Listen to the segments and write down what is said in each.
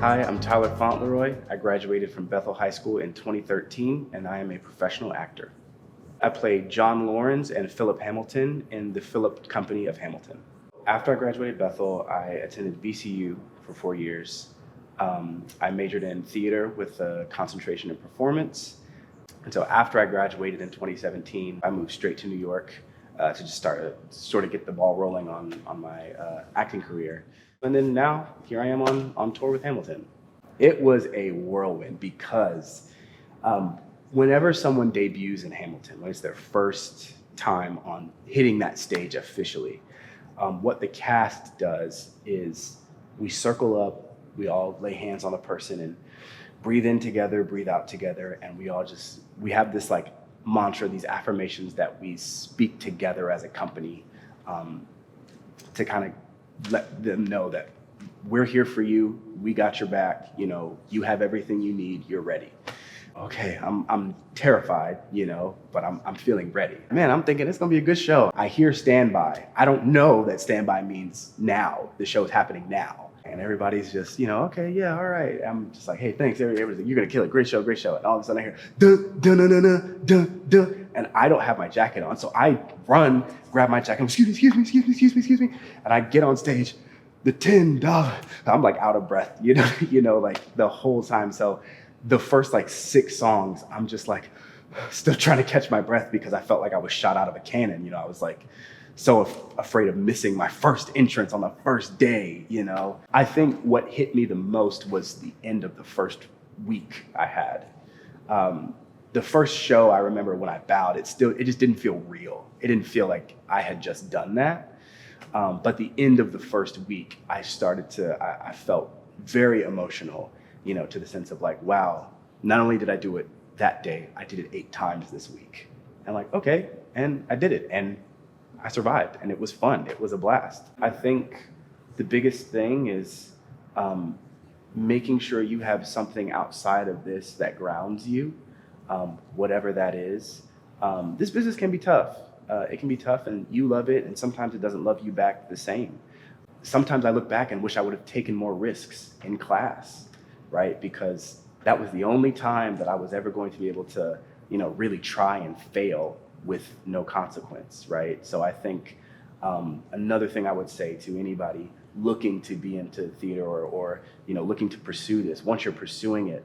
Hi, I'm Tyler Fauntleroy. I graduated from Bethel High School in 2013, and I am a professional actor. I played John Lawrence and Philip Hamilton in the Philip Company of Hamilton. After I graduated Bethel, I attended VCU for 4 years. I majored in theater with a concentration in performance. And so after I graduated in 2017, I moved straight to New York to just sort of get the ball rolling on my acting career. And then now here I am on tour with Hamilton. It was a whirlwind because whenever someone debuts in Hamilton, when it's their first time on hitting that stage officially, what the cast does is we circle up, we all lay hands on the person and breathe in together, breathe out together, and we have this like mantra, these affirmations that we speak together as a company to kind of let them know that we're here for you, we got your back, you have everything you need, you're ready. Okay, I'm terrified, but I'm feeling ready. Man, I'm thinking it's gonna be a good show. I hear standby. I don't know that standby means now, the show's happening now. And everybody's just, okay, yeah, all right. I'm just like, hey, thanks, everything. You're gonna kill it, great show, great show. And all of a sudden I hear, dun, dun, dun, dun, dun, dun, dun. And I don't have my jacket on. So I run, grab my jacket, excuse me. And I get on stage, the $10. I'm like out of breath, like the whole time. So the first like 6 songs, I'm just like still trying to catch my breath because I felt like I was shot out of a cannon. I was like so afraid of missing my first entrance on the first day. I think what hit me the most was the end of the first week I had. The first show I remember when I bowed, it just didn't feel real. It didn't feel like I had just done that. But the end of the first week, I felt very emotional, to the sense of like, wow, not only did I do it that day, I did it 8 times this week. And like, okay, and I did it, and I survived, and it was fun. It was a blast. I think the biggest thing is making sure you have something outside of this that grounds you, whatever that is. This business can be tough. It can be tough, and you love it, and sometimes it doesn't love you back the same. Sometimes I look back and wish I would have taken more risks in class, right? Because that was the only time that I was ever going to be able to, really try and fail with no consequence, right? So I think another thing I would say to anybody looking to be into theater or looking to pursue this, once you're pursuing it,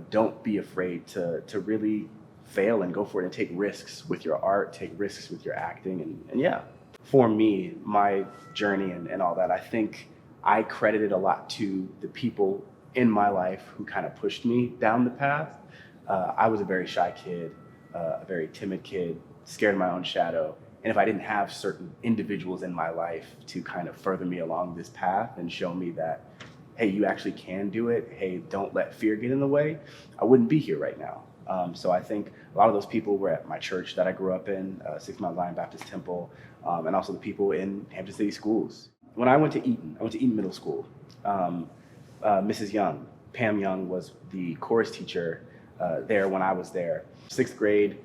don't be afraid to really fail and go for it and take risks with your art, take risks with your acting. And yeah, for me, my journey and all that, I think I credit it a lot to the people in my life who kind of pushed me down the path. I was a very shy kid, a very timid kid, scared of my own shadow. And if I didn't have certain individuals in my life to kind of further me along this path and show me that, hey, you actually can do it, hey, don't let fear get in the way, I wouldn't be here right now. So I think a lot of those people were at my church that I grew up in, 6 Mile Zion Baptist Temple, and also the people in Hampton City schools. When I went to Eaton Middle School. Mrs. Young, Pam Young, was the chorus teacher there when I was there. 6th grade,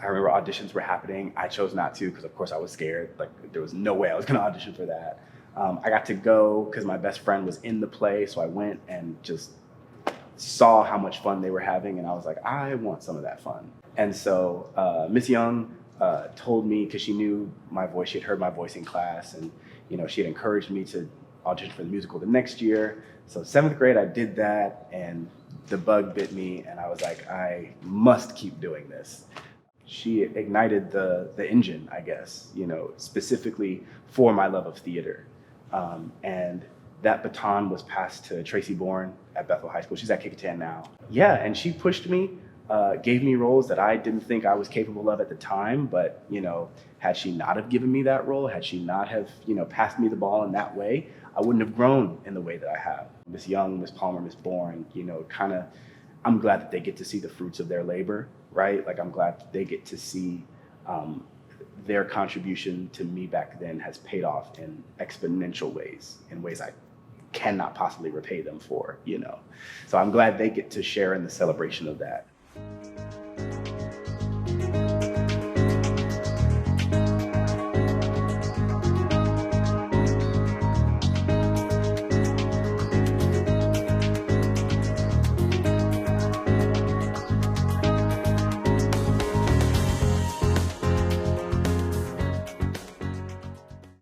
I remember auditions were happening. I chose not to because, of course, I was scared. Like, there was no way I was going to audition for that. I got to go because my best friend was in the play, so I went and just saw how much fun they were having, and I was like, I want some of that fun. And so Miss Young told me, because she knew my voice, she had heard my voice in class, and she had encouraged me to audition for the musical the next year. So 7th grade, I did that, and the bug bit me, and I was like, I must keep doing this. She ignited the engine, I guess, specifically for my love of theater. And that baton was passed to Tracy Bourne at Bethel High School. She's at Kickintan now. Yeah, and she pushed me, gave me roles that I didn't think I was capable of at the time, but, had she not have given me that role, had she not have, passed me the ball in that way, I wouldn't have grown in the way that I have. Miss Young, Miss Palmer, Miss Bourne, I'm glad that they get to see the fruits of their labor, right? Like, I'm glad that they get to see their contribution to me back then has paid off in exponential ways, in ways I cannot possibly repay them for, So I'm glad they get to share in the celebration of that.